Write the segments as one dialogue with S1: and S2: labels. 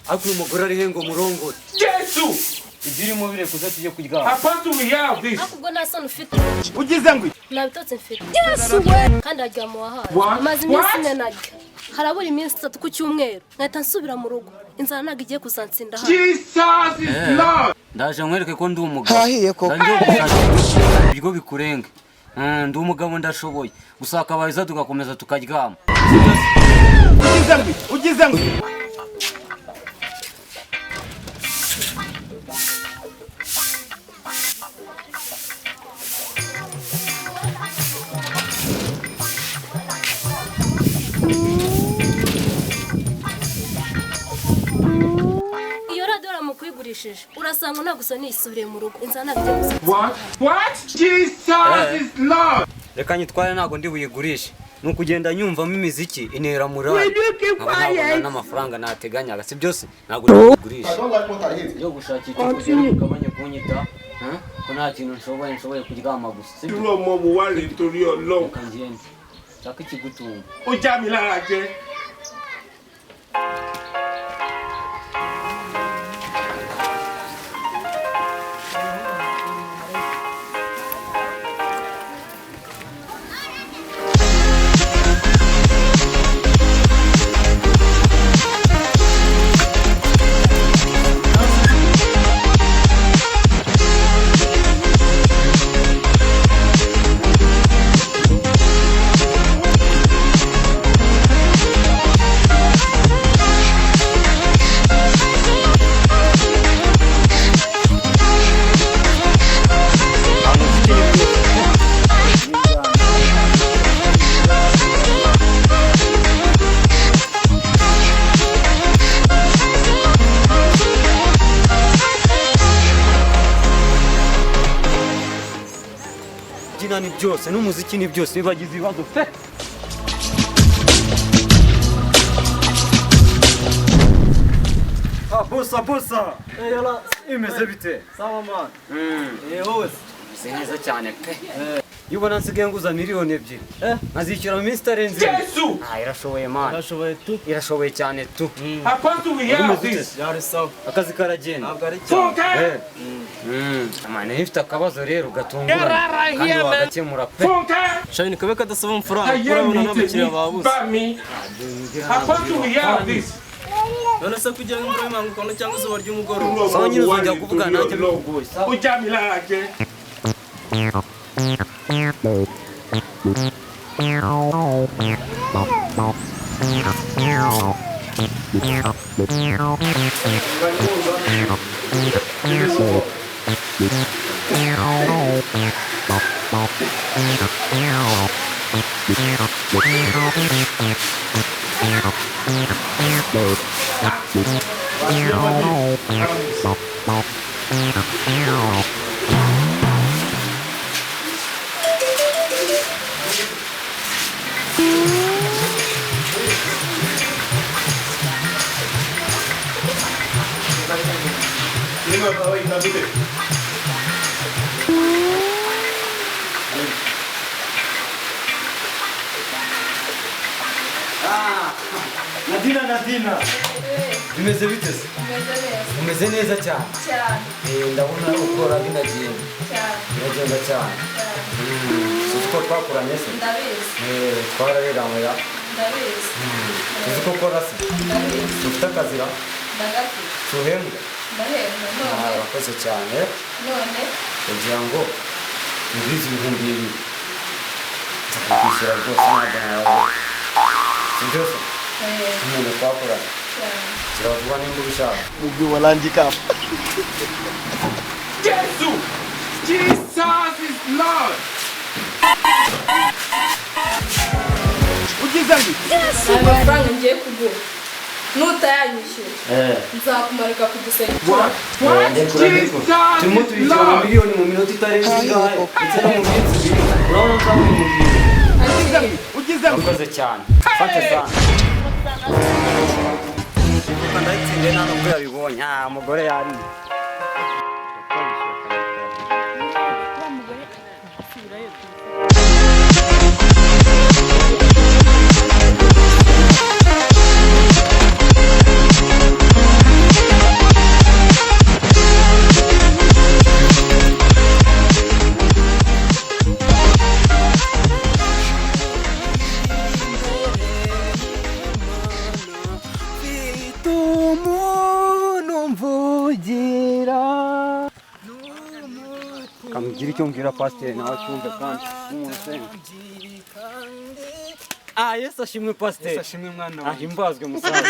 S1: Aku umugore ari hengo murongo.
S2: Yesu!
S1: Ibiri mu bire kuza tuje kurya.
S2: Apart we have this.
S3: Akubwo nasano ufite.
S2: Ugize ngwi.
S3: Nabitotse mfite. Yesu we. Kandi ajya mu wahaye. Amazi iminsi ine narya. Harabura iminsi 3 ku cyumweru. Nkahita nsubira mu rugo. Inzara ntago igiye kuzansinda hano.
S2: Jesus is Lord.
S1: Ndaje nkwereke ko ndi umugabo.
S4: Hahiye ko.
S1: Ibigo bikurenge. Ndi umugabo ndashoboye. Gusaka abayiza tugakomeza tukaryama.
S2: Ugize ngwi.
S3: Urasanga nagusa nisubire mu rugo inzana nabyo.
S2: What? Jesus is Lord.
S1: Reka nyitware nago ndi buyigurishe. Nukugenda nyumvamo imiziki intera murari. Nkabona n'amafaranga nateganyaga si byose nago ndigurisha. Yo gushaka icyo kugira ukabanye kunyita. Ko nta kintu nshoboye kuryama gusa.
S2: Duro mo buwali torí Ọlọ́run.
S1: Kanjeni. Chaka ikigutunga.
S2: Ó já mi lára jẹ.
S1: Ni byose n'umuziki ni byose bibagize ibibazo pe. Bosa. Yala imeze bite?
S4: Sawa man.
S1: Wowe neza cyane pe. Yubona nsigaye nguza miliyoni 2. Nkazishyura mu minsi itarenze.
S2: Yesu!
S1: Irashoboye man. Irashoboye cyane tu.
S2: Apart we have this.
S4: Yari sawa.
S1: Akazi karagenda.
S4: Ntabwo ari cyane.
S1: Amane ifite akabazo rero gatungura. Kandi wagakemura pe.
S4: Shani kabe kadasaba amafaranga kurabona n'abakiriya babuze.
S2: Apart we have this.
S4: None se kugira ngo imvura imanguka no cyangwa izuba ry'umugoroba.
S1: Sawa nyine uzongera kuvuga nanjye bikugoye.
S2: Ó já mi lára jẹ.
S1: Nadina. Bimeze bite se? Bimeze neza cyane. Ndabona ukora binagenda. Biragenda cyane. Suko twakoranye se?
S3: Ndabizi.
S1: Twarareranywe ya.
S3: Ndabizi.
S1: Suko kora se?
S3: Ndabizi.
S1: Ufite akazira?
S3: Ndagafite.
S1: Tuhembwa?
S3: Ndahembwa none.
S1: Wakoze cyane.
S3: None.
S1: Kugira ngo ngwize 2,000. Nzakwishyura rwose ntabwo nawe. Sibyo se? Umuntu twakoranye. Kiravuga nimba ubishaka.
S5: Mugwi walandika.
S2: Jesus! Jesus is Lord!
S5: Ugizangi.
S6: amafaranga ngiye kuguha nutayanyishyura nzakumarika ku gisenge
S2: What? What?
S1: Turimo
S2: Jesus is
S1: tubikira
S2: Lord!
S1: miliyoni mu minota itarenze ingahe ndetse no mu minsi ibiri urabona ko ari umubiri.
S5: Ugizangi.
S1: Urakoze cyane fate sana kuko ndayitsindiye nta nubwo yabibonye umugore yariye. Kamugira icyo mbwira pasiteri nawe cyumve kandi umuntu usenga. Yesu ashimwe pasiteri.
S5: Yesu ashimwe mwana wawe.
S1: Ahimbazwe musaza.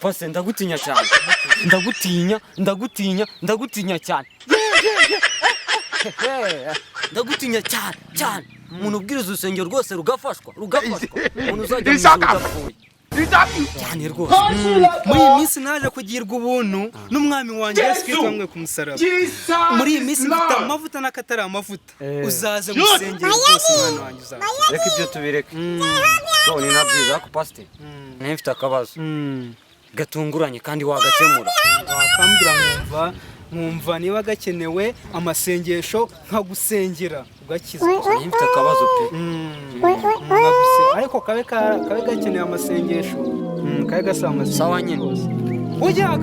S1: Pasiteri ndagutinya cyane. Ndagutinya cyane. Ndagutinya cyane. Umuntu ubwiriza urusengero rwose rugafashwa. Umuntu uzajya mu ijuru udapfuye. Cyane rwose.
S5: Muri iyi minsi naje kugirwa ubuntu n'umwami wanjye Yesu Kristo wamwe ku musaraba. Muri iyi minsi mfite amavuta n'akatari amavuta. Uzaze musengere rwose mwana wanjye uzaze.
S1: Reka ibyo tubireke. So ni nabyiza ko pasiteri. Nari mfite akabazo. Gatunguranye kandi wagakemura.
S5: Wakambwira nkumva niba gakenewe amasengesho nkagusengera ugakiza.
S1: Nari mfite akabazo pe.
S5: Ariko kabe gakenewe amasengesho. Kabe gasaba amasengesho.
S1: Sawa nyine.
S5: Ujya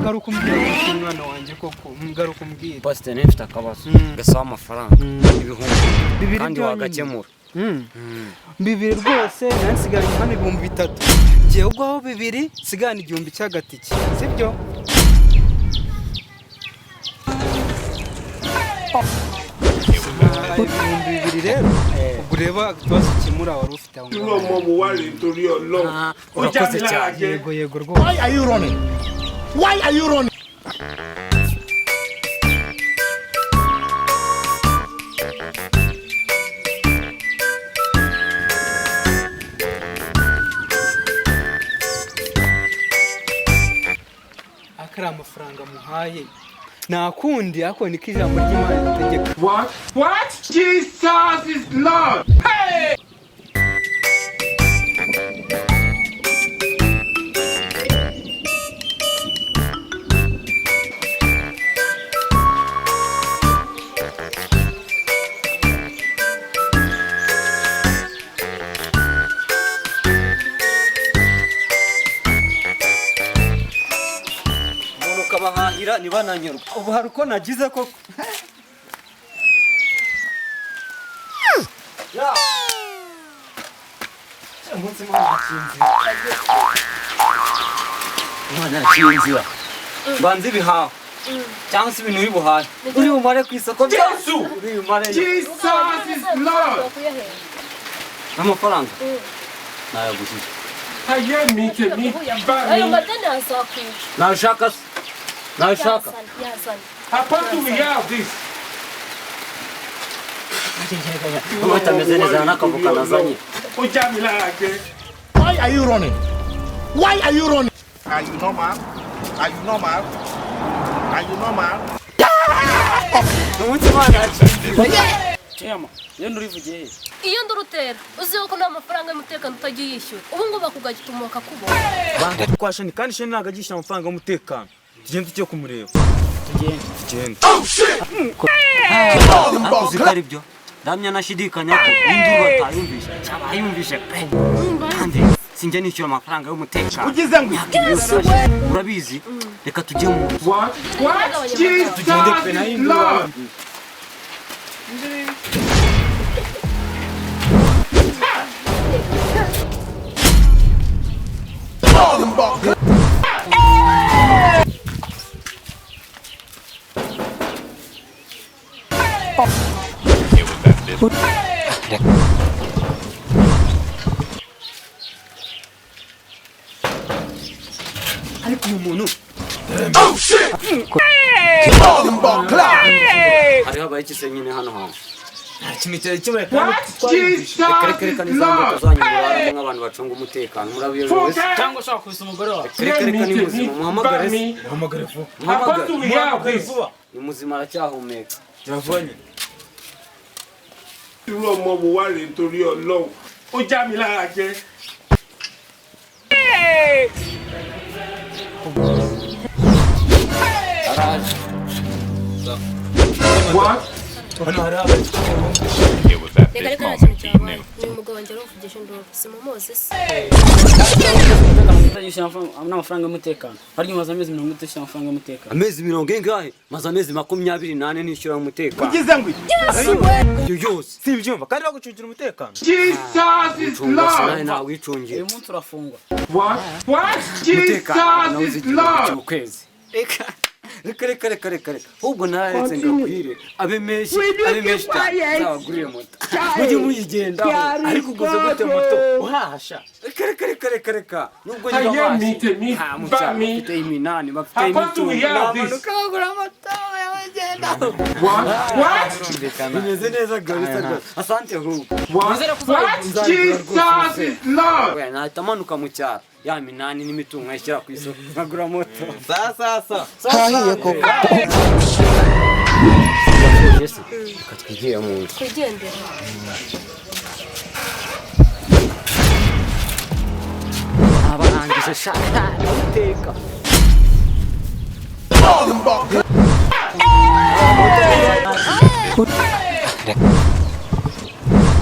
S5: garuka umbwira umwana wanjye koko garuka umbwira.
S1: Pasiteri nari mfite akabazo. Gasaba amafaranga ibihumbi kandi wagakemura.
S5: Bibiri rwose nansigaranye hano 3,000. Ngiye ugwaho 2 sigana 1,000 cy'agatike. Sibyo? Ibihumbi 2 rero ubwo ureba tubazo kimura wari ufite aho.
S1: Urakoze cyane.
S5: Yego rwose.
S7: Why are you running?
S5: Akari amafaranga muhaye nakundi ako niko ijambo ry'Imana ritegeka.
S2: What? Jesus is Lord! Hey!
S1: Ukabahahira nibananyurwa. Ubu hari uko nagize koko. Ya. Umunsi mwana kinzira. Banze ibihaha. Cyangwa se ibintu uri buhahe. Uri bumare ku isoko byose. Uri bumare.
S2: Jesus is Lord!
S1: Amafaranga. Nayagushije.
S3: ayo madeni azakwica.
S1: Nashaka se. Nashaka.
S2: Apostle, we have this.
S1: Utameze neza nakavuka nazanye.
S7: Why are you running? Are you normal?
S1: Umunsi mwana
S4: Chema, yendo urivugiye.
S3: Iyo ndurutera uzi yuko nta mafaranga y'umutekano utagiye yishyura. Ubu ngubu bakugagitumuka kubona.
S4: Banga twashani kandi sheni nagagisha amafaranga y'umutekano. Tugende tujye kumureba. Tugende.
S1: Akuzi kari byo. Ndamya nashidikanya ko induru batayumvisha. Cyaba yumvishe pe. Kandi sinjye nishyura amafaranga y'umutekano.
S5: Ugize ngo
S1: urabizi reka tujye mu nzu.
S2: What? Jesus is Lord!
S1: hariho abayikise nyine hano hantu
S4: nta kintu cyari kibaye
S2: What? Jesus
S1: reka
S2: is
S1: n'izo moto
S2: Lord.
S1: zanyu muraramo nk'abantu bacunga umutekano murabiyobozi
S4: cyangwa ushaka kubisa umugore wawe
S1: reka ni muzima muhamagare se
S4: muhamagare vuba
S2: How do we have this?
S4: vuba
S1: ni muzima aracyahumeka
S4: turavanye
S2: Irú ọmọ wo wá rèé nítorí Ọlọ́run? Ó já mi lára jẹ.
S1: araje
S2: What?
S4: hano hari abaye
S8: It was at
S3: reka
S8: this
S3: reka nta
S8: moment
S3: kintu
S8: he
S3: cyabaye
S8: knew.
S3: uyu mugabo wanjye aramuvugisha induru simumoze se
S9: n'amafaranga y'umutekano harya umaze amezi 30 ushyira amafaranga y'umutekano
S1: amezi 20 maze amezi 28 nishyura umutekano
S5: ugize ngo
S1: iyo yose
S4: simbyumva kandi bagucungira umutekano
S2: Jesus is
S1: ucunga se nawe
S2: Lord.
S1: nawicungira
S9: uyu munsi urafungwa
S2: What? What?
S1: umutekano nawe
S2: Jesus is
S1: uzigira
S2: Lord.
S1: ukwezi reka ahubwo naretse ngakwire abe menshi zabaguriye moto mujye muyigendaho ariko uguze gute moto uhahasha reka nubwo
S2: Aye,
S1: niba
S2: mite, mite,
S1: nta mucyaro
S2: bami.
S1: bafite iminani bafite
S2: How do
S1: imitungo
S2: we have this?
S1: namanuka bagura moto yabagendaho
S2: What? What?
S1: bimeze neza kabisa asante ahubwo
S2: What? What? Jesus is Lord.
S1: we nahita amanuka mu cyaro ya minani n'imitungo nkayishyira ku isoko nkagura moto
S5: hahiye koko
S1: Jesse katwigiye mu nzu
S3: twigendere
S1: abarangije shaka guteka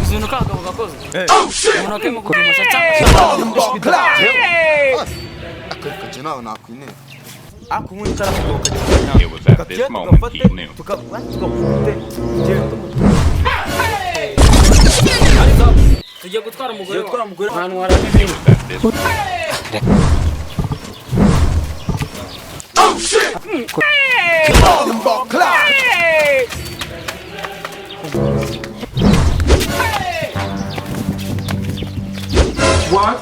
S9: izintu kagabo gakoze umuntu akemo kudumasha cyangwa
S7: akaje nawe nakwinera
S4: akumuntu karakugoka
S8: It was at this moment he knew.
S9: tugiye gutwara umugore wawe
S1: ahantu
S8: It was at this
S2: What?